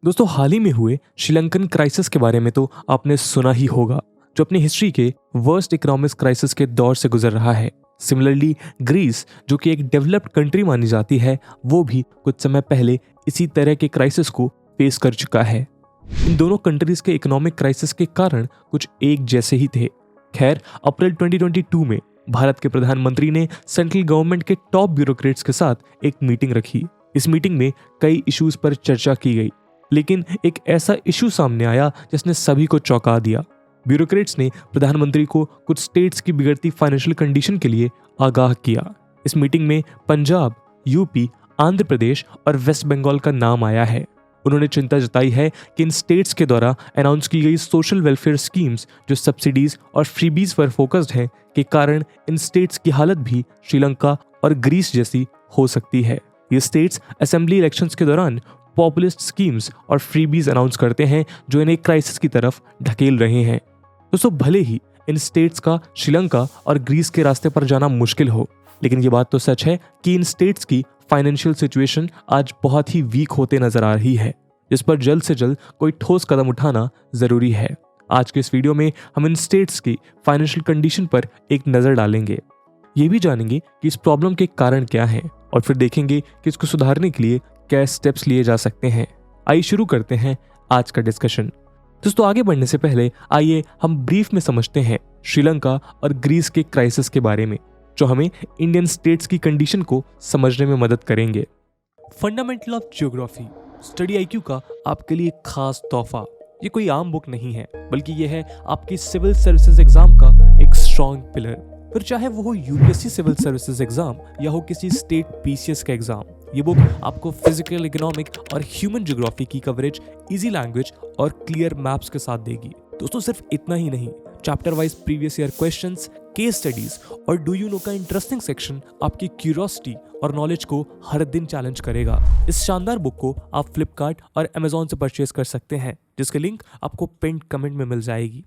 दोस्तों, हाल ही में हुए श्रीलंकन क्राइसिस के बारे में तो आपने सुना ही होगा, जो अपनी हिस्ट्री के वर्स्ट इकोनॉमिक क्राइसिस के दौर से गुजर रहा है। सिमिलरली ग्रीस, जो कि एक डेवलप्ड कंट्री मानी जाती है, वो भी कुछ समय पहले इसी तरह के क्राइसिस को फेस कर चुका है। इन दोनों कंट्रीज के इकोनॉमिक क्राइसिस के कारण कुछ एक जैसे ही थे। खैर, अप्रैल 2022 में भारत के प्रधानमंत्री ने सेंट्रल गवर्नमेंट के टॉप ब्यूरोक्रेट्स के साथ एक मीटिंग रखी। इस मीटिंग में कई इश्यूज पर चर्चा की गई, लेकिन एक ऐसा इशू सामने आया जिसने सभी को चौंका दिया। ब्यूरोक्रेट्स ने प्रधानमंत्री को कुछ स्टेट्स की बिगड़ती फाइनेंशियल कंडीशन के लिए आगाह किया। इस मीटिंग में पंजाब, यूपी, आंध्र प्रदेश और वेस्ट बंगाल का नाम आया है। उन्होंने चिंता जताई है कि इन स्टेट्स के द्वारा अनाउंस की गई सोशल वेलफेयर स्कीम्स, जो सब्सिडीज और फ्रीबीज पर फोकस्ड हैं, के कारण इन स्टेट्स की हालत भी श्रीलंका और ग्रीस जैसी हो सकती है। ये स्टेट्स असेंबली इलेक्शंस के दौरान पॉपुलिस्ट स्कीम्स और फ्रीबीज अनाउंस करते हैं, जो इन्हें क्राइसिस की तरफ ढकेल रहे हैं। दोस्तों, भले ही इन स्टेट्स का श्रीलंका और ग्रीस के रास्ते पर जाना मुश्किल हो, लेकिन ये बात तो सच है कि इन स्टेट्स की फाइनेंशियल सिचुएशन आज बहुत ही वीक होते नजर आ रही है, जिस पर जल्द से जल्द कोई ठोस कदम उठाना जरूरी है। आज के इस वीडियो में हम इन स्टेट्स की फाइनेंशियल कंडीशन पर एक नजर डालेंगे। ये भी जानेंगे कि इस प्रॉब्लम के कारण क्या हैं, और फिर देखेंगे कि इसको सुधारने के लिए क्या स्टेप्स लिए जा सकते हैं। आइए शुरू करते हैं आज का डिस्कशन। दोस्तों, आगे बढ़ने से पहले आइए हम ब्रीफ में समझते हैं श्रीलंका और ग्रीस के क्राइसिस के बारे में, जो हमें इंडियन स्टेट्स की कंडीशन को समझने में मदद करेंगे। Fundamental of geography study IQ का आपके लिए एक खास तोहफा। ये कोई आम बुक नहीं है, बल्कि ये है आपकी सिविल सर्विसेज एग्जाम का एक स्ट्रॉन्ग पिलर। फिर चाहे वो हो यूपीएससी सिविल सर्विसेज एग्जाम या हो किसी स्टेट पीसीएस का एग्जाम, ये बुक आपको फिजिकल, इकोनॉमिक और ह्यूमन ज्योग्राफी की कवरेज इजी लैंग्वेज और क्लियर मैप्स के साथ देगी। दोस्तों, सिर्फ इतना ही नहीं, chapter wise previous year questions, case studies और डू यू नो का इंटरेस्टिंग सेक्शन आपकी क्यूरियोसिटी और नॉलेज को हर दिन चैलेंज करेगा। इस शानदार बुक को आप फ्लिपकार्ट और अमेजॉन से परचेज कर सकते हैं, जिसकी लिंक आपको पिन कमेंट में मिल जाएगी।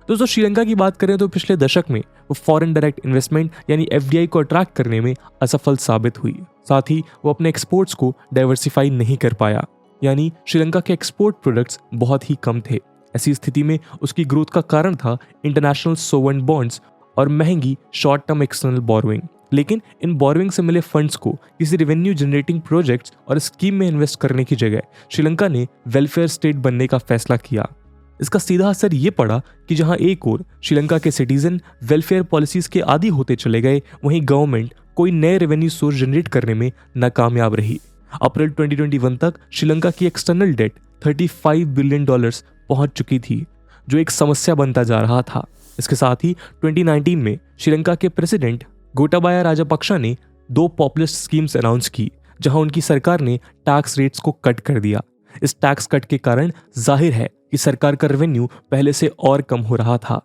दोस्तों, श्रीलंका की बात करें तो पिछले दशक में वो फॉरेन डायरेक्ट इन्वेस्टमेंट यानी एफडीआई को अट्रैक्ट करने में असफल साबित हुई। साथ ही वो अपने एक्सपोर्ट्स को डाइवर्सिफाई नहीं कर पाया, यानी श्रीलंका के एक्सपोर्ट प्रोडक्ट्स बहुत ही कम थे। ऐसी स्थिति में उसकी ग्रोथ का कारण था इंटरनेशनल सोवरेन बॉन्ड्स और महंगी शॉर्ट टर्म एक्सटर्नल बोरोइंग। लेकिन इन बोरोइंग से मिले फंड्स को किसी रेवेन्यू जनरेटिंग प्रोजेक्ट्स और स्कीम में इन्वेस्ट करने की जगह श्रीलंका ने वेलफेयर स्टेट बनने का फैसला किया। इसका सीधा असर ये पड़ा कि जहां एक ओर श्रीलंका के सिटीजन वेलफेयर पॉलिसीज के आदी होते चले गए, वहीं गवर्नमेंट कोई नए रेवेन्यू सोर्स जनरेट करने में नाकामयाब रही। अप्रैल 2021 तक श्रीलंका की एक्सटर्नल डेट $35 बिलियन पहुंच चुकी थी, जो एक समस्या बनता जा रहा था। इसके साथ ही 2019 में श्रीलंका के प्रेसिडेंट गोटाबाया राजपक्षा ने 2 पॉपुलिस्ट स्कीम्स अनाउंस की, जहां उनकी सरकार ने टैक्स रेट्स को कट कर दिया। इस टैक्स कट के कारण जाहिर है कि सरकार का रेवेन्यू पहले से और कम हो रहा था।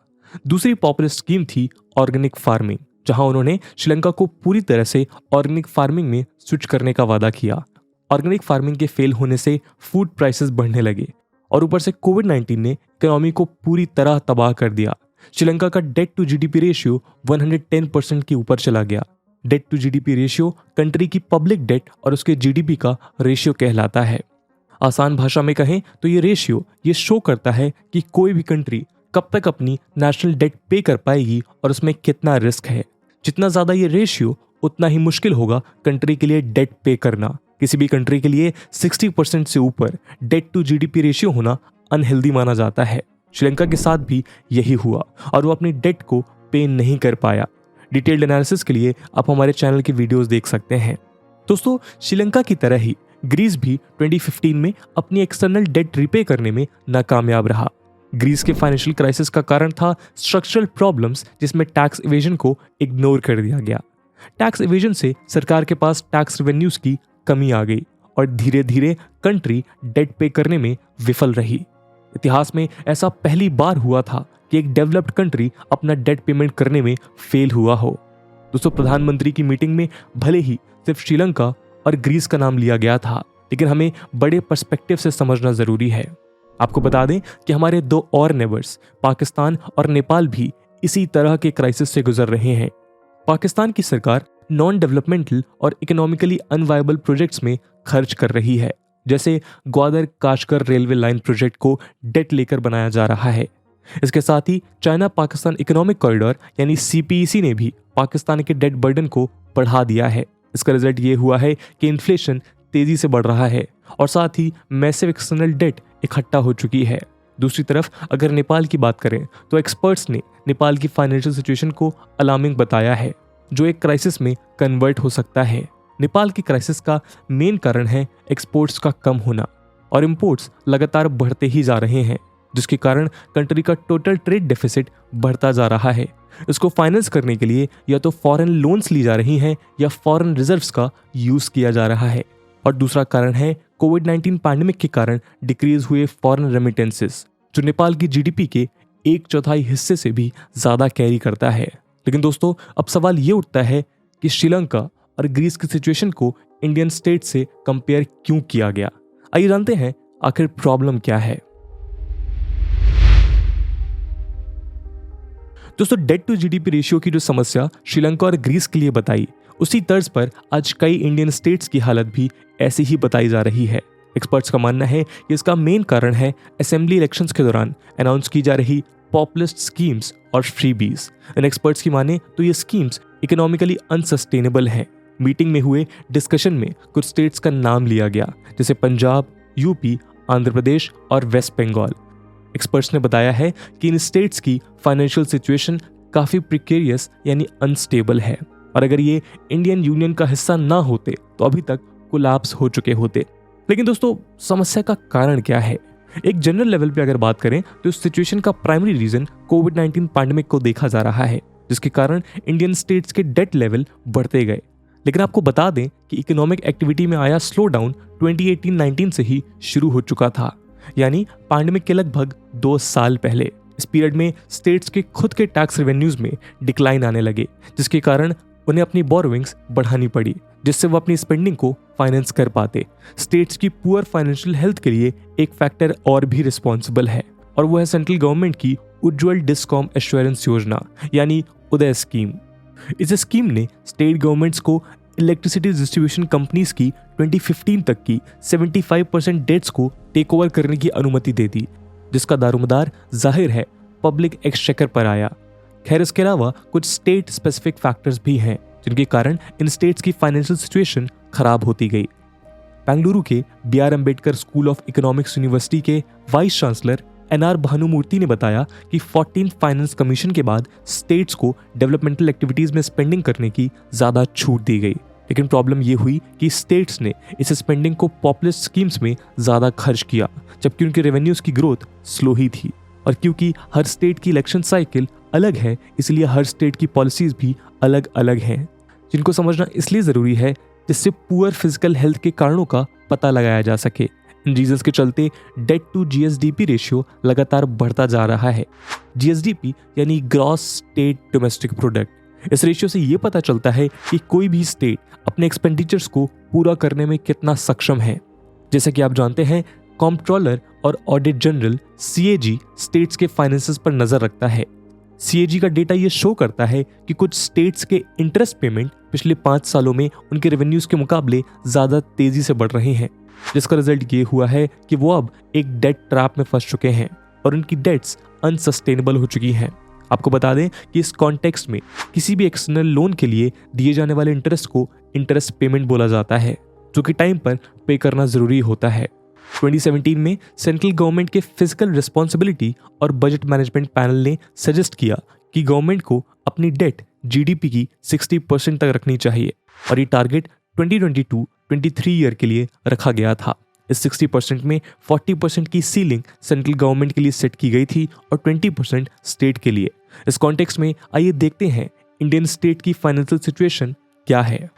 दूसरी पॉपुलिस्ट स्कीम थी ऑर्गेनिक फार्मिंग, जहां उन्होंने श्रीलंका को पूरी तरह से ऑर्गेनिक फार्मिंग में स्विच करने का वादा किया। ऑर्गेनिक फार्मिंग के फेल होने से फूड प्राइसेस बढ़ने लगे और ऊपर से कोविड-19 ने इकोनॉमी को पूरी तरह तबाह कर दिया। श्रीलंका का डेट टू जीडीपी रेशियो 110% के ऊपर चला गया। Debt to GDP ratio country की पब्लिक डेट और उसके जीडीपी का रेशियो कहलाता है। आसान भाषा में कहें तो ये रेशियो ये शो करता है कि कोई भी कंट्री कब तक अपनी नेशनल डेट पे कर पाएगी और उसमें कितना रिस्क है। जितना ज्यादा ये रेशियो, उतना ही मुश्किल होगा कंट्री के लिए डेट पे करना। किसी भी कंट्री के लिए 60% से ऊपर डेट टू जीडीपी रेशियो होना अनहेल्दी माना जाता है। श्रीलंका के साथ भी यही हुआ और वो अपनी डेट को पे नहीं कर पाया। डिटेल्ड एनालिसिस के लिए आप हमारे चैनल की वीडियोस देख सकते हैं। दोस्तों, श्रीलंका की तरह ही ग्रीस भी 2015 में अपनी एक्सटर्नल डेट रिपे करने में नाकामयाब रहा। ग्रीस के फाइनेंशियल क्राइसिस का कारण था स्ट्रक्चरल प्रॉब्लम्स, जिसमें टैक्स इवेजन को इग्नोर कर दिया गया। टैक्स इवेजन से सरकार के पास टैक्स रेवेन्यूज की कमी आ गई और धीरे धीरे कंट्री डेट पे करने में विफल रही। इतिहास में ऐसा पहली बार हुआ था कि एक डेवलप्ड कंट्री अपना डेट पेमेंट करने में फेल हुआ हो। दोस्तों, प्रधानमंत्री की मीटिंग में भले ही सिर्फ श्रीलंका और ग्रीस का नाम लिया गया था, लेकिन हमें बड़े पर्सपेक्टिव से समझना जरूरी है। आपको बता दें कि हमारे 2 और नेबर्स पाकिस्तान और नेपाल भी इसी तरह के क्राइसिस से गुजर रहे हैं। पाकिस्तान की सरकार नॉन डेवलपमेंटल और इकोनॉमिकली अनवायबल प्रोजेक्ट्स में खर्च कर रही है। जैसे Gwadar Kashgar railway line project को डेट लेकर बनाया जा रहा है। इसके साथ ही चाइना पाकिस्तान इकोनॉमिक कॉरिडोर यानी CPEC ने भी पाकिस्तान के डेट बर्डन को बढ़ा दिया है। इसका रिजल्ट ये हुआ है कि इन्फ्लेशन तेजी से बढ़ रहा है और साथ ही मैसिव एक्सटर्नल डेट इकट्ठा हो चुकी है। दूसरी तरफ अगर नेपाल की बात करें तो एक्सपर्ट्स ने नेपाल की फाइनेंशियल सिचुएशन को अलार्मिंग बताया है, जो एक क्राइसिस में कन्वर्ट हो सकता है। नेपाल की क्राइसिस का मेन कारण है एक्सपोर्ट्स का कम होना और इंपोर्ट्स लगातार बढ़ते ही जा रहे हैं, जिसके कारण कंट्री का टोटल ट्रेड डेफिसिट बढ़ता जा रहा है। इसको फाइनेंस करने के लिए या तो फॉरेन लोन्स ली जा रही हैं या फॉरेन रिजर्व्स का यूज किया जा रहा है। और दूसरा कारण है कोविड-19 पैंडेमिक के कारण डिक्रीज हुए फॉरेन रेमिटेंसेस, जो नेपाल की GDP के 1/4 हिस्से से भी ज्यादा कैरी करता है। लेकिन दोस्तों, अब सवाल ये उठता है कि श्रीलंका और ग्रीस की सिचुएशन को इंडियन स्टेट से कंपेयर क्यों किया गया। आइए जानते हैं आखिर प्रॉब्लम क्या है। दोस्तों, डेट टू GDP रेशियो की जो समस्या श्रीलंका और ग्रीस के लिए बताई, उसी तर्ज पर आज कई इंडियन स्टेट्स की हालत भी ऐसी ही बताई जा रही है। एक्सपर्ट्स का मानना है कि इसका मेन कारण है असेंबली इलेक्शंस के दौरान अनाउंस की जा रही पॉपुलिस्ट स्कीम्स और फ्रीबीज। इन एक्सपर्ट्स की माने तो ये स्कीम्स इकोनॉमिकली अनसस्टेनेबल हैं। मीटिंग में हुए डिस्कशन में कुछ स्टेट्स का नाम लिया गया, जैसे पंजाब, यूपी, आंध्र प्रदेश और वेस्ट बंगाल। एक्सपर्ट्स ने बताया है कि इन स्टेट्स की फाइनेंशियल सिचुएशन काफी प्रिकेरियस यानी अनस्टेबल है और अगर ये इंडियन यूनियन का हिस्सा ना होते तो अभी तक कोलैप्स हो चुके होते। लेकिन दोस्तों, समस्या का कारण क्या है? एक जनरल लेवल पे अगर बात करें तो इस सिचुएशन का प्राइमरी रीजन कोविड-19 पैंडेमिक को देखा जा रहा है, जिसके कारण इंडियन स्टेट्स के डेट लेवल बढ़ते गए। लेकिन आपको बता दें कि इकोनॉमिक एक्टिविटी में आया स्लो डाउन 2018-19 से ही शुरू हो चुका था, यानी पैंडेमिक के लगभग 2 साल पहले। इस पीरियड में स्टेट्स के खुद के टैक्स रेवेन्यूज में डिक्लाइन आने लगे, जिसके कारण उन्हें अपनी बोरोविंग्स बढ़ानी पड़ी, जिससे वो अपनी स्पेंडिंग को फाइनेंस कर पाते। स्टेट्स की पुअर फाइनेंशियल हेल्थ के लिए एक फैक्टर और भी रिस्पॉन्सिबल है और वो है सेंट्रल गवर्नमेंट की उज्ज्वल डिस्कॉम एश्योरेंस योजना यानी उदय स्कीम। इस स्कीम ने स्टेट गवर्नमेंट्स को इलेक्ट्रिसिटी डिस्ट्रीब्यूशन कंपनीज की 2015 तक की 75% डेट्स को टेक ओवर करने की अनुमति दे दी, जिसका दारोमदार जाहिर है पब्लिक एक्सचेकर पर आया। खैर, इसके अलावा कुछ स्टेट स्पेसिफिक फैक्टर्स भी हैं जिनके कारण इन स्टेट्स की फाइनेंशियल सिचुएशन खराब होती गई। बेंगलुरु के BR Ambedkar school of economics university के वाइस चांसलर NR भानुमूर्ति ने बताया कि 14th फाइनेंस कमीशन के बाद स्टेट्स को डेवलपमेंटल एक्टिविटीज में स्पेंडिंग करने की ज्यादा छूट दी गई। लेकिन प्रॉब्लम यह हुई कि स्टेट्स ने इस स्पेंडिंग को पॉपुलिस्ट स्कीम्स में ज्यादा खर्च किया, जबकि उनके रेवेन्यूज की ग्रोथ स्लो ही थी। और क्योंकि हर स्टेट की इलेक्शन साइकिल अलग है, इसलिए हर स्टेट की पॉलिसीज भी अलग अलग हैं, जिनको समझना इसलिए जरूरी है जिससे पुअर फिजिकल हेल्थ के कारणों का पता लगाया जा सके। इन रीजंस के चलते डेट टू GSDP रेशियो लगातार बढ़ता जा रहा है। GSDP यानी ग्रॉस स्टेट डोमेस्टिक प्रोडक्ट। इस रेशियो से ये पता चलता है कि कोई भी स्टेट अपने एक्सपेंडिचर्स को पूरा करने में कितना सक्षम है। जैसे कि आप जानते हैं, कॉम्प्ट्रोलर और ऑडिट जनरल CAG स्टेट्स के फाइनेंसेस पर नजर रखता है। CAG का डेटा ये शो करता है कि कुछ स्टेट्स के इंटरेस्ट पेमेंट पिछले 5 सालों में उनके रेवेन्यूज के मुकाबले ज्यादा तेजी से बढ़ रहे हैं, जिसका रिजल्ट ये हुआ है कि वो अब एक डेट ट्रैप में फंस चुके हैं और उनकी डेट्स अनसस्टेनेबल हो चुकी हैं। आपको बता दें कि इस कॉन्टेक्स्ट में किसी भी एक्सटर्नल लोन के लिए दिए जाने वाले इंटरेस्ट को इंटरेस्ट पेमेंट बोला जाता है, जो कि टाइम पर पे करना जरूरी होता है। 2017 में सेंट्रल गवर्नमेंट के फिजिकल रिस्पॉन्सिबिलिटी और बजट मैनेजमेंट पैनल ने सजेस्ट किया कि गवर्नमेंट को अपनी डेट GDP की 60% तक रखनी चाहिए और ये टारगेट 2022-23 ईयर के लिए रखा गया था। इस 60% में 40% की सीलिंग सेंट्रल गवर्नमेंट के लिए सेट की गई थी और 20% स्टेट के लिए। इस कॉन्टेक्स्ट में आइए देखते हैं इंडियन स्टेट की फाइनेंशियल सिचुएशन क्या है।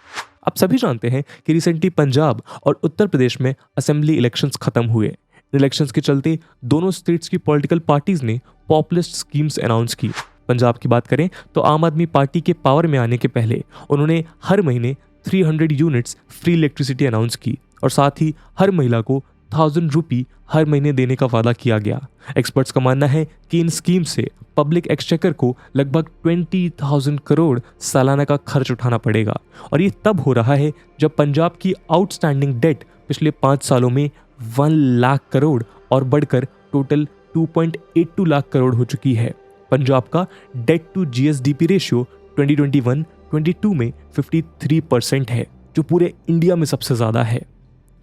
आप सभी जानते हैं कि रिसेंटली पंजाब और उत्तर प्रदेश में असेंबली इलेक्शंस खत्म हुए। इलेक्शंस के चलते दोनों स्टेट्स की पॉलिटिकल पार्टीज ने पॉपुलिस्ट स्कीम्स अनाउंस की। पंजाब की बात करें तो आम आदमी पार्टी के पावर में आने के पहले उन्होंने हर महीने 300 यूनिट्स फ्री इलेक्ट्रिसिटी अनाउंस की और साथ ही हर महिला को 1000 रुपये हर महीने देने का वादा किया गया। एक्सपर्ट्स का मानना है कि इन स्कीम से पब्लिक एक्सचेकर को लगभग 20,000 करोड़ सालाना का खर्च उठाना पड़ेगा और ये तब हो रहा है जब पंजाब की आउटस्टैंडिंग डेट पिछले 5 सालों में 1 लाख करोड़ और बढ़कर टोटल 2.82 लाख करोड़ हो चुकी है। पंजाब का डेट टू जीएसडीपी रेशियो 2021-22 में 53% है, जो पूरे इंडिया में सबसे ज़्यादा है,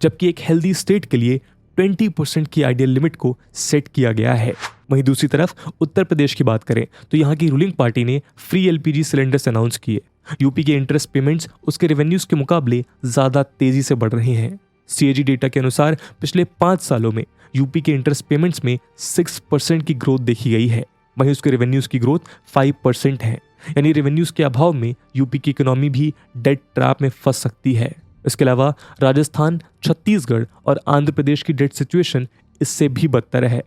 जबकि एक हेल्दी स्टेट के लिए 20% की आइडियल लिमिट को सेट किया गया है। वहीं दूसरी तरफ उत्तर प्रदेश की बात करें तो यहाँ की रूलिंग पार्टी ने फ्री एलपीजी सिलेंडर्स अनाउंस किए। यूपी के इंटरेस्ट पेमेंट्स उसके रेवेन्यूज के मुकाबले ज़्यादा तेजी से बढ़ रहे हैं। सीएजी डेटा के अनुसार पिछले 5 सालों में यूपी के इंटरेस्ट पेमेंट्स में 6% की ग्रोथ देखी गई है। वहीं उसके रेवेन्यूज की ग्रोथ 5% है, यानी रेवेन्यूज के अभाव में यूपी की इकोनॉमी भी डेट ट्रैप में फंस सकती है। इसके अलावा राजस्थान, छत्तीसगढ़ और आंध्र प्रदेश की डेट सिचुएशन इससे भी बदतर है।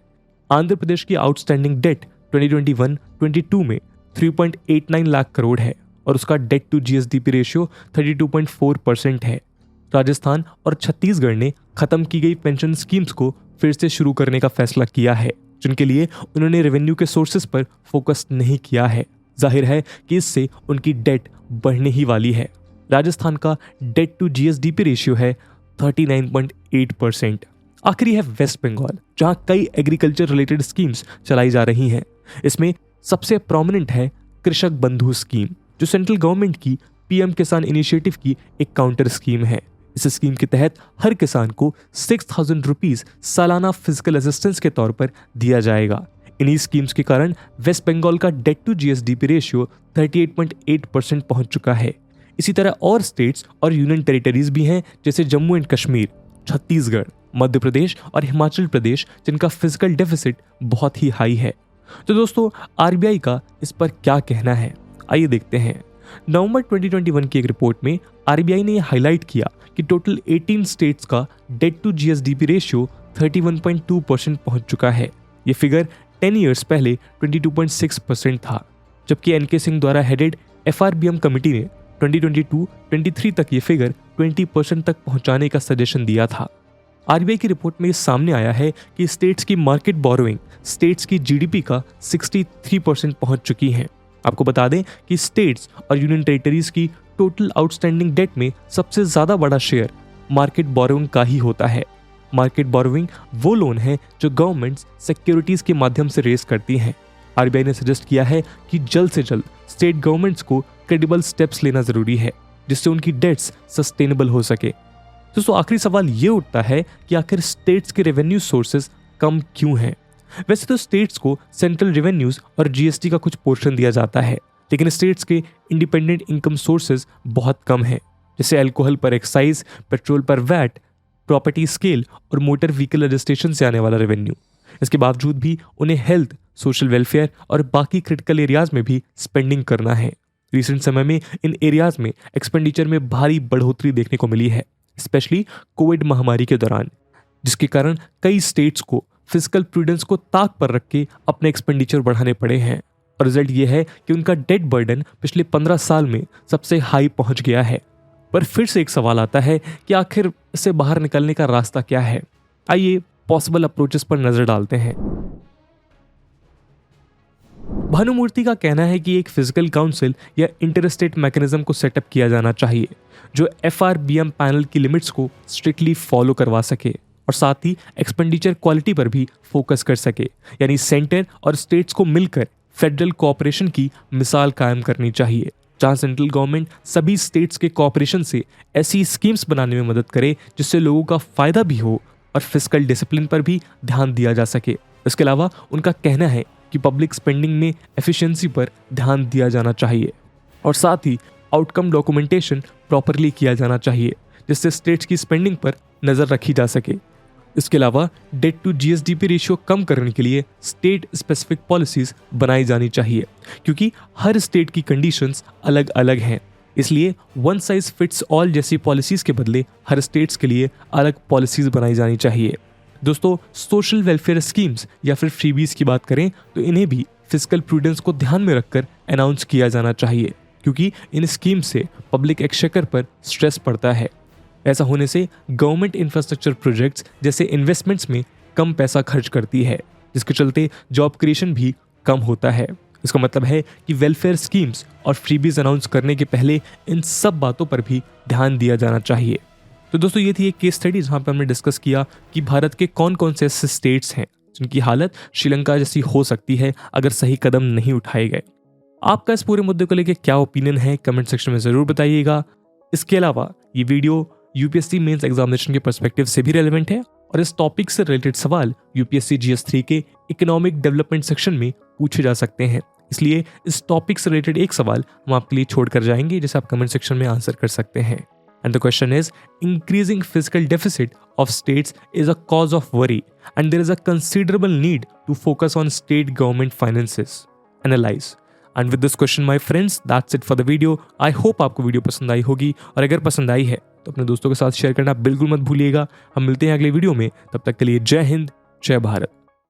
आंध्र प्रदेश की आउटस्टैंडिंग डेट 2021-22 में 3.89 लाख करोड़ है और उसका डेट टू जीएसडीपी रेशियो 32.4% है। राजस्थान और छत्तीसगढ़ ने खत्म की गई पेंशन स्कीम्स को फिर से शुरू करने का फैसला किया है, जिनके लिए उन्होंने रेवेन्यू के सोर्सेस पर फोकस नहीं किया है। जाहिर है कि इससे उनकी डेट बढ़ने ही वाली है। राजस्थान का डेट टू जीएसडीपी रेशियो है 39.8%। आखिरी है वेस्ट बंगाल, जहां कई एग्रीकल्चर रिलेटेड स्कीम्स चलाई जा रही हैं। इसमें सबसे प्रोमिनेंट है कृषक बंधु स्कीम, जो सेंट्रल गवर्नमेंट की पीएम किसान इनिशिएटिव की एक काउंटर स्कीम है। इस स्कीम के तहत हर किसान को 6,000 रुपीज सालाना फिजिकल असिस्टेंस के तौर पर दिया जाएगा। इन्हीं स्कीम्स के कारण वेस्ट बंगाल का डेट टू जीएसडीपी रेशियो 38.8% पहुंच चुका है। इसी तरह और स्टेट्स और यूनियन टेरिटरीज भी हैं, जैसे जम्मू एंड कश्मीर, छत्तीसगढ़, मध्य प्रदेश और हिमाचल प्रदेश, जिनका फिजिकल डेफिसिट बहुत ही हाई है। तो दोस्तों, आरबीआई का इस पर क्या कहना है, आइए देखते हैं। नवंबर 2021 की एक रिपोर्ट में आरबीआई ने यह हाईलाइट किया कि टोटल 18 स्टेट्स का डेट टू जीएसडीपी रेशियो 31.2% पहुंच चुका है। ये फिगर 10 ईयर्स पहले 22.6% था, जबकि एनके सिंह द्वारा हेडेड एफआरबीएम कमेटी ने 2022-23 तक ये फिगर 20% तक पहुंचाने का सजेशन दिया था। आरबीआई की रिपोर्ट में ये सामने आया है कि स्टेट्स की मार्केट बोरोइंग स्टेट्स की जीडीपी का 63% पहुंच चुकी है। आपको बता दें कि स्टेट्स और यूनियन टेरिटरीज की टोटल आउटस्टैंडिंग डेट में सबसे ज्यादा बड़ा शेयर मार्केट बोरोइंग का ही होता है। मार्केट बोरोइंग वो लोन है जो गवर्नमेंट्स सिक्योरिटीज के माध्यम से रेज करती हैं। आरबीआई ने सजेस्ट किया है कि जल्द से जल्द स्टेट गवर्नमेंट्स को क्रेडिबल स्टेप्स लेना जरूरी है, जिससे उनकी डेट्स सस्टेनेबल हो सके। दोस्तों, आखिरी सवाल ये उठता है कि आखिर स्टेट्स के रेवेन्यू सोर्सेज कम क्यों हैं? वैसे तो स्टेट्स को सेंट्रल रेवेन्यूज और जीएसटी का कुछ पोर्शन दिया जाता है, लेकिन स्टेट्स के इंडिपेंडेंट इनकम सोर्सेज बहुत कम हैं, जैसे अल्कोहल पर एक्साइज, पेट्रोल पर वैट, प्रॉपर्टी स्केल और मोटर व्हीकल रजिस्ट्रेशन से आने वाला रेवेन्यू। इसके बावजूद भी उन्हें हेल्थ, सोशल वेलफेयर और बाकी क्रिटिकल एरियाज में भी स्पेंडिंग करना है। रिसेंट समय में इन एरियाज में एक्सपेंडिचर में भारी बढ़ोतरी देखने को मिली है, स्पेशली कोविड महामारी के दौरान, जिसके कारण कई स्टेट्स को फिजिकल प्रूडेंस को ताक पर रख के अपने एक्सपेंडिचर बढ़ाने पड़े हैं। और रिजल्ट ये है कि उनका डेट बर्डन पिछले 15 साल में सबसे हाई पहुंच गया है। पर फिर से एक सवाल आता है कि आखिर इससे बाहर निकलने का रास्ता क्या है? आइए पॉसिबल अप्रोचेस पर नजर डालते हैं। भानुमूर्ति का कहना है कि एक फिजिकल काउंसिल या इंटरस्टेट मैकेनिज्म को सेटअप किया जाना चाहिए, जो एफआरबीएम पैनल की लिमिट्स को स्ट्रिक्टली फॉलो करवा सके और साथ ही एक्सपेंडिचर क्वालिटी पर भी फोकस कर सके। यानी सेंटर और स्टेट्स को मिलकर फेडरल कोऑपरेशन की मिसाल कायम करनी चाहिए, जहां सेंट्रल गवर्नमेंट सभी स्टेट्स के कोऑपरेशन से ऐसी स्कीम्स बनाने में मदद करे जिससे लोगों का फायदा भी हो और फिजिकल डिसिप्लिन पर भी ध्यान दिया जा सके। इसके अलावा उनका कहना है कि पब्लिक स्पेंडिंग में एफिशिएंसी पर ध्यान दिया जाना चाहिए और साथ ही आउटकम डॉक्यूमेंटेशन प्रॉपरली किया जाना चाहिए, जिससे स्टेट्स की स्पेंडिंग पर नज़र रखी जा सके। इसके अलावा डेट टू जीएसडीपी रेशियो कम करने के लिए स्टेट स्पेसिफिक पॉलिसीज बनाई जानी चाहिए, क्योंकि हर स्टेट की कंडीशंस अलग अलग हैं। इसलिए वन साइज फिट्स ऑल जैसी पॉलिसीज के बदले हर स्टेट्स के लिए अलग पॉलिसीज बनाई जानी चाहिए। दोस्तों, सोशल वेलफेयर स्कीम्स या फिर फ्रीबीज की बात करें तो इन्हें भी फिजिकल प्रूडेंस को ध्यान में रखकर अनाउंस किया जाना चाहिए, क्योंकि इन स्कीम से पब्लिक एक्सचेकर पर स्ट्रेस पड़ता है। ऐसा होने से गवर्नमेंट इंफ्रास्ट्रक्चर प्रोजेक्ट्स जैसे इन्वेस्टमेंट्स में कम पैसा खर्च करती है, जिसके चलते जॉब क्रिएशन भी कम होता है। इसका मतलब है कि वेलफेयर स्कीम्स और फ्रीबीज अनाउंस करने के पहले इन सब बातों पर भी ध्यान दिया जाना चाहिए। तो दोस्तों ये थी एक केस स्टडी जहां पर हमने डिस्कस किया कि भारत के कौन कौन से ऐसे स्टेट्स हैं जिनकी हालत श्रीलंका जैसी हो सकती है अगर सही कदम नहीं उठाए गए। आपका इस पूरे मुद्दे को लेकर क्या ओपिनियन है कमेंट सेक्शन में जरूर बताइएगा। इसके अलावा ये वीडियो यूपीएससी मेंस एग्जामिनेशन के पर्सपेक्टिव से भी रेलेवेंट है और इस टॉपिक से रिलेटेड सवाल यूपीएससी जीएस3 के इकोनॉमिक डेवलपमेंट सेक्शन में पूछे जा सकते हैं। इसलिए इस टॉपिक से रिलेटेड एक सवाल हम आपके लिए छोड़ कर जाएंगे जिसे आप कमेंट सेक्शन में आंसर कर सकते हैं। And the question is, increasing fiscal deficit of states is a cause of worry and there is a considerable need to focus on state government finances. Analyze. And with this question, my friends, that's it for the video. I hope आपको video पसंद आई होगी और अगर पसंद आई है तो अपने दोस्तों के साथ शेयर करना बिल्कुल मत भूलिएगा। हम मिलते हैं अगले वीडियो में, तब तक के लिए जय हिंद, जय भारत।